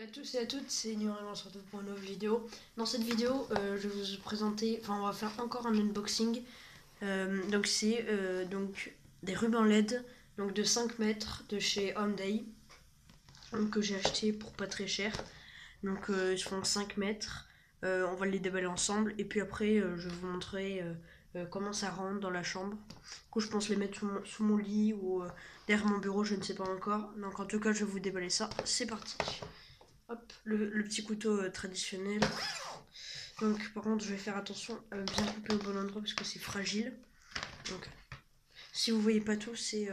Salut à tous et à toutes, c'est Nurin, on se retrouve pour une nouvelle vidéo. Dans cette vidéo, je vais vous présenter, on va faire encore un unboxing. Donc c'est des rubans LED donc de 5 mètres de chez Hyundai, que j'ai acheté pour pas très cher. Donc ils font 5 mètres, on va les déballer ensemble et puis après je vais vous montrer comment ça rentre dans la chambre. Du coup je pense les mettre sous mon lit ou derrière mon bureau, je ne sais pas encore. Donc en tout cas je vais vous déballer ça, c'est parti. Hop, le petit couteau traditionnel. Donc par contre je vais faire attention à bien couper au bon endroit parce que c'est fragile. Donc si vous voyez pas tout, c'est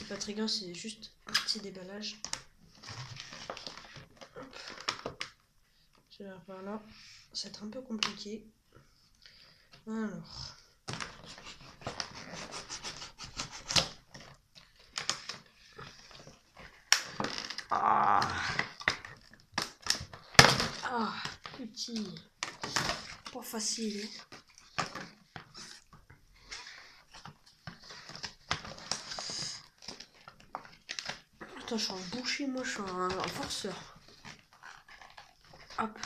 pas très grave, c'est juste un petit déballage. Hop. Je vais par là. Ça va être un peu compliqué. Alors. Petit. Pas facile. Putain, je suis un boucher, moi, je suis un forceur. Hop.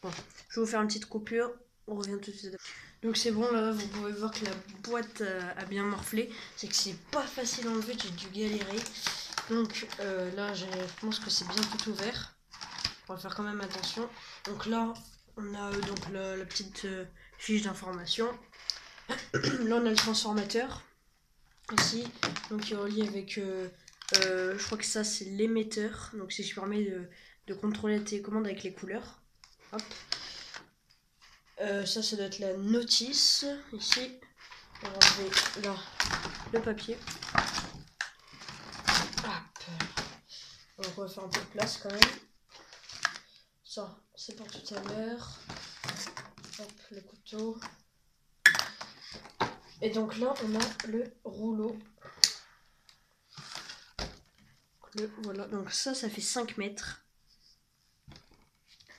Bon, je vais vous faire une petite coupure. On revient tout de suite. Donc c'est bon, là, vous pouvez voir que la boîte a bien morflé. C'est que c'est pas facile à enlever, j'ai dû galérer. Donc là, je pense que c'est bien tout ouvert. On va faire quand même attention. Donc là, on a donc la petite fiche d'information. Là, on a le transformateur ici, donc qui est relié avec, je crois que ça c'est l'émetteur, donc c'est ce qui permet de contrôler la télécommande avec les couleurs. Hop. Ça doit être la notice ici. On va enlever là le papier. Hop. Donc on va faire un peu de place quand même. Ça, c'est pour tout à l'heure. Hop, le couteau. Et donc là, on a le rouleau. Voilà, donc ça fait 5 mètres.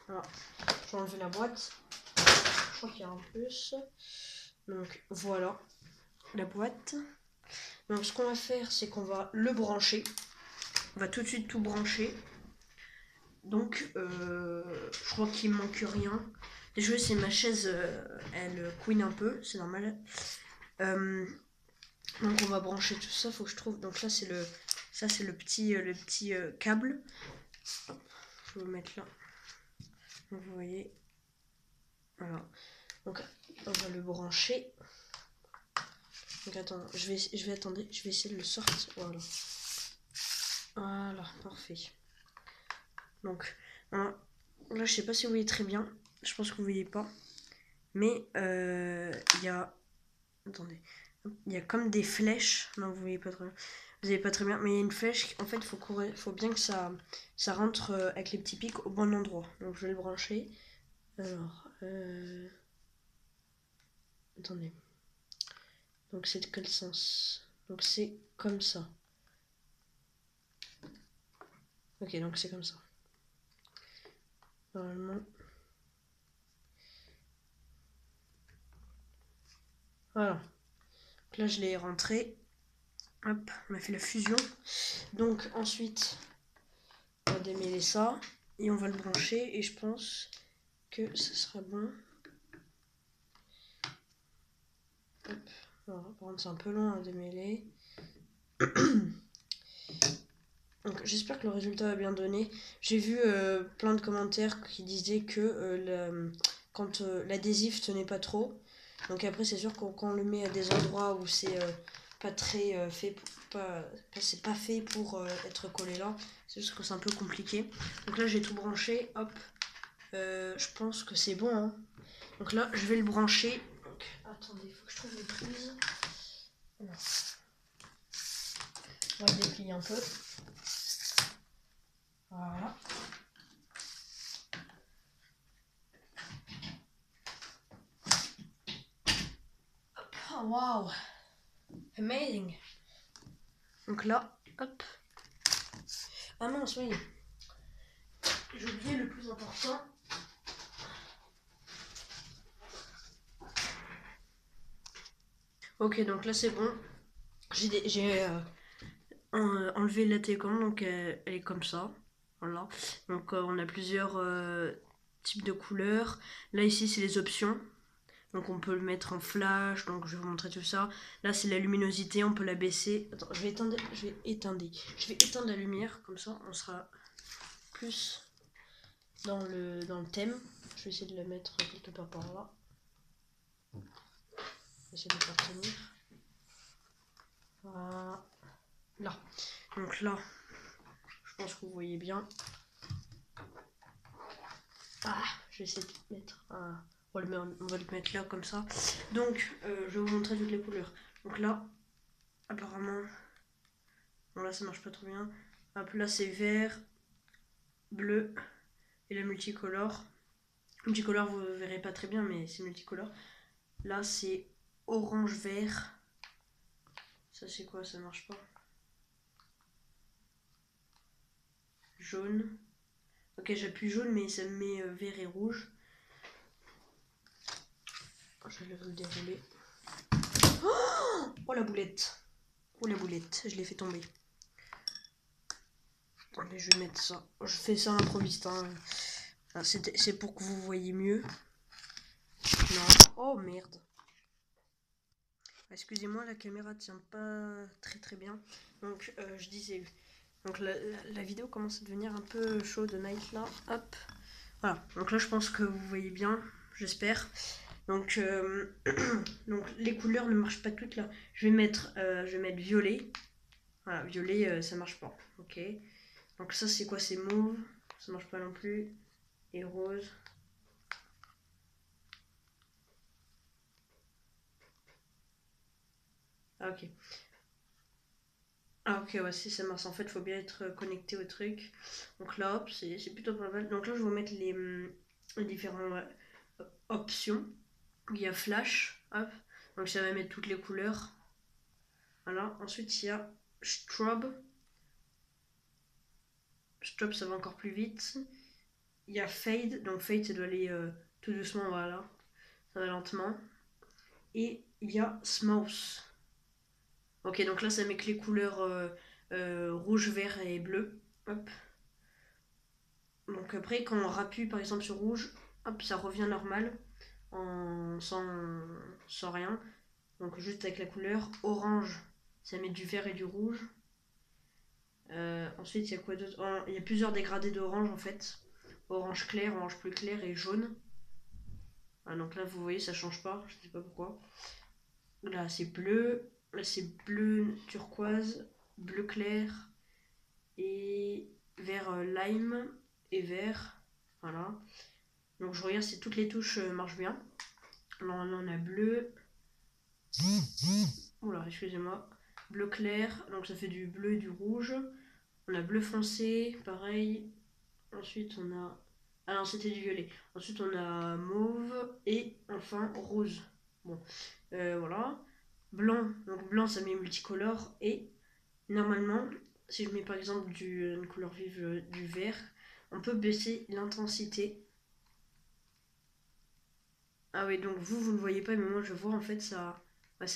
Voilà, je vais enlever la boîte. Je crois qu'il y a un plus. Donc voilà, la boîte. Donc ce qu'on va faire, c'est qu'on va le brancher. On va tout de suite tout brancher. Donc je crois qu'il manque rien. Déjà c'est ma chaise, elle couine un peu, c'est normal. Donc on va brancher tout ça, faut que je trouve. Donc là c'est le petit câble. Hop, je vais le mettre là. Donc, vous voyez. Voilà. Donc on va le brancher. Donc attends, je vais essayer de le sortir. Voilà. Voilà, parfait. Donc là je sais pas si vous voyez très bien. Je pense que vous voyez pas. Mais il y a. Attendez. Il y a comme des flèches. Non, vous voyez pas très bien. Vous voyez pas très bien. Mais il y a une flèche. En fait, il faut bien que ça rentre avec les petits pics au bon endroit. Donc je vais le brancher. Alors. Attendez. Donc c'est de quel sens? Donc c'est comme ça. Ok, donc c'est comme ça. Normalement. Voilà. Donc là je l'ai rentré. Hop, on a fait la fusion. Donc ensuite, on va démêler ça. Et on va le brancher. Et je pense que ce sera bon. Hop. Voilà, par contre c'est un peu long à démêler. Donc j'espère que le résultat va bien donner. J'ai vu plein de commentaires qui disaient que quand l'adhésif tenait pas trop. Donc après c'est sûr que quand on le met à des endroits où c'est pas très fait c'est pas fait pour être collé là, c'est juste que c'est un peu compliqué. Donc là j'ai tout branché, hop. Je pense que c'est bon, hein. Donc là je vais le brancher. Donc, attendez, il faut que je trouve les prises. Alors. On va le déplier un peu. Voilà. Oh, wow. Amazing. Donc là, hop. Ah mince, oui. J'ai oublié le plus important. Ok, donc là c'est bon. J'ai enlevé la télécommande, donc elle est comme ça. Voilà. Donc on a plusieurs types de couleurs. Là ici c'est les options. Donc on peut le mettre en flash, donc je vais vous montrer tout ça. Là c'est la luminosité, on peut la baisser. Attends, je vais éteindre la lumière, comme ça on sera plus dans le thème. Je vais essayer de la mettre quelque part par là. Je vais essayer de la faire tenir. Voilà. Là. Donc là, je pense que vous voyez bien. Ah, je vais essayer de mettre un... On va le mettre là comme ça. Donc, je vais vous montrer toutes les couleurs. Donc là, apparemment, bon là ça marche pas trop bien. Hop, là c'est vert, bleu et le multicolore. Multicolore vous verrez pas très bien, mais c'est multicolore. Là c'est orange vert. Ça c'est quoi? Ça marche pas. Jaune. Ok, j'appuie jaune, mais ça me met vert et rouge. Je vais le dérouler. Oh la boulette! Oh la boulette, je l'ai fait tomber. Attendez, je vais mettre ça. Je fais ça à l'improviste. Hein. C'est pour que vous voyez mieux. Non. Oh merde. Excusez-moi, la caméra tient pas très bien. Donc je disais. Donc la vidéo commence à devenir un peu chaud de night là. Hop. Voilà. Donc là je pense que vous voyez bien. J'espère. Donc, donc les couleurs ne marchent pas toutes là. Je vais mettre violet. Voilà, violet ça marche pas. Ok. Donc ça c'est quoi? C'est mauve. Ça marche pas non plus. Et rose. Ah ok. Ah ok, ouais, si ça marche. En fait, il faut bien être connecté au truc. Donc là, hop, c'est plutôt pas mal. Donc là, je vais vous mettre les différentes options. Il y a flash, hop. Donc ça va mettre toutes les couleurs. Voilà. Ensuite, il y a strobe. Strobe, ça va encore plus vite. Il y a fade. Donc fade, ça doit aller tout doucement, voilà. Ça va lentement. Et il y a smooth. Ok, donc là, ça met que les couleurs rouge, vert et bleu. Hop. Donc après, quand on rappuie par exemple sur rouge, hop, ça revient normal, sans rien. Donc juste avec la couleur. Orange, ça met du vert et du rouge. Ensuite, il y a quoi d'autre? Il y a plusieurs dégradés d'orange en fait. Orange clair, orange plus clair et jaune. Ah, donc là, vous voyez, ça change pas, je sais pas pourquoi. Là, c'est bleu. Là, c'est bleu turquoise, bleu clair et vert lime et vert. Voilà. Donc je regarde si toutes les touches marchent bien. Là on a bleu. Oula, excusez-moi. Bleu clair, donc ça fait du bleu et du rouge. On a bleu foncé, pareil. Ensuite on a... Ah non, c'était du violet. Ensuite on a mauve et enfin rose. Bon, voilà. Blanc, donc blanc ça met multicolore. Et normalement, si je mets par exemple une couleur vive du vert, on peut baisser l'intensité. Ah oui, donc vous ne le voyez pas, mais moi je vois en fait ça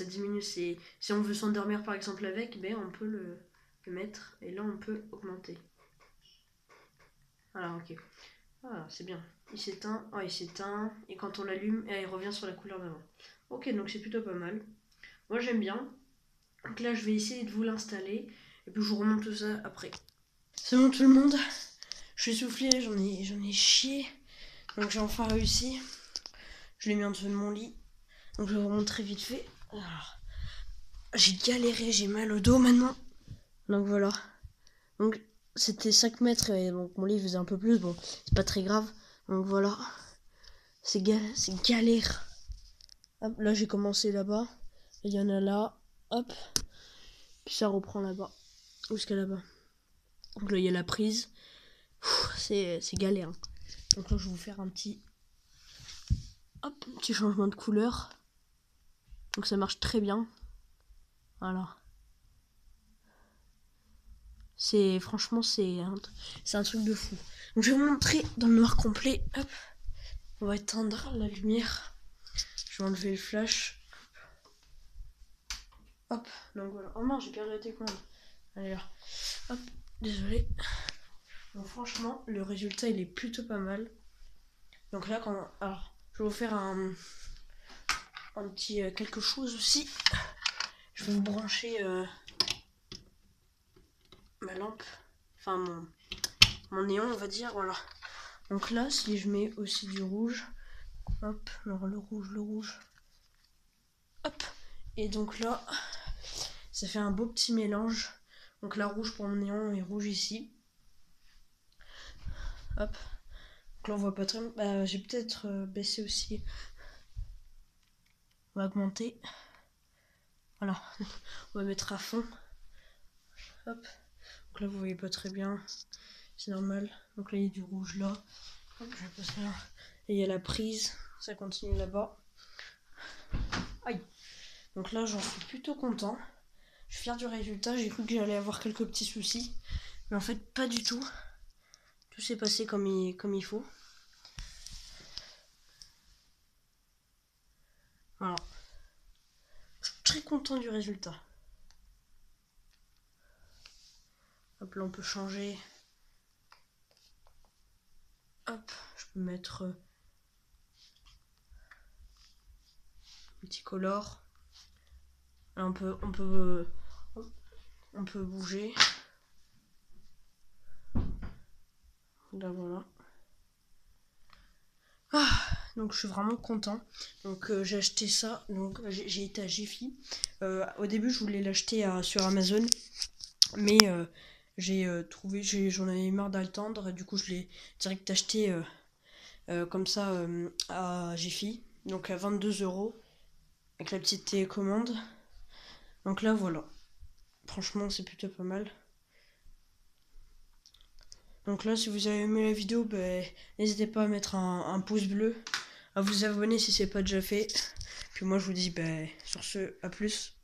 diminue. Si on veut s'endormir par exemple avec, ben on peut le mettre et là on peut augmenter. Voilà, ok. Voilà, c'est bien. Il s'éteint, il s'éteint et quand on l'allume, il revient sur la couleur d'avant. Ok, donc c'est plutôt pas mal. Moi j'aime bien. Donc là je vais essayer de vous l'installer et puis je vous remonte tout ça après. C'est bon tout le monde. Je suis soufflé, j'en ai chié. Donc j'ai enfin réussi. Je l'ai mis en dessous de mon lit. Donc je vais vous montrer vite fait. Alors, j'ai galéré, j'ai mal au dos maintenant. Donc voilà. Donc c'était 5 mètres et donc mon lit faisait un peu plus. Bon, c'est pas très grave. Donc voilà. C'est galère. Hop, là j'ai commencé là-bas. Il y en a là. Hop. Puis ça reprend là-bas. Jusqu'à là-bas. Donc là il y a la prise. C'est galère. Donc là je vais vous faire un petit changement de couleur. Donc ça marche très bien. Voilà. Franchement c'est un truc de fou. Donc je vais vous montrer dans le noir complet. Hop. On va éteindre la lumière. Je vais enlever le flash. Hop. Donc voilà. Oh non, j'ai perdu la télécommande. Allez là. Hop. Désolé. Donc franchement, le résultat il est plutôt pas mal. Donc là, alors, je vais vous faire un petit quelque chose aussi. Je vais vous brancher ma lampe, enfin mon néon, on va dire, voilà. Donc là, si je mets aussi du rouge, hop, alors le rouge, hop, et donc là, ça fait un beau petit mélange. Donc là, rouge pour mon néon et rouge ici. Hop. Donc là, on voit pas très... j'ai peut-être baissé aussi. On va augmenter. Voilà. On va mettre à fond. Hop. Donc là, vous voyez pas très bien. C'est normal. Donc là, il y a du rouge là. Hop, je vais passer là. Et il y a la prise. Ça continue là-bas. Aïe. Donc là, j'en suis plutôt content. Je suis fier du résultat. J'ai cru que j'allais avoir quelques petits soucis. Mais en fait, pas du tout. Tout s'est passé comme il faut. Voilà. Je suis très content du résultat. Hop, là on peut changer. Hop, je peux mettre multicolore. Là on peut bouger. Là voilà. Donc je suis vraiment content. Donc j'ai acheté ça. Donc j'ai été à Jiffy. Au début je voulais l'acheter sur Amazon, mais j'ai trouvé, j'en avais marre d'attendre. Du coup je l'ai direct acheté comme ça à Jiffy. Donc à 22 € avec la petite télécommande. Donc là voilà. Franchement c'est plutôt pas mal. Donc là si vous avez aimé la vidéo, n'hésitez pas à mettre un pouce bleu, à vous abonner si c'est pas déjà fait. Puis moi je vous dis sur ce, à plus.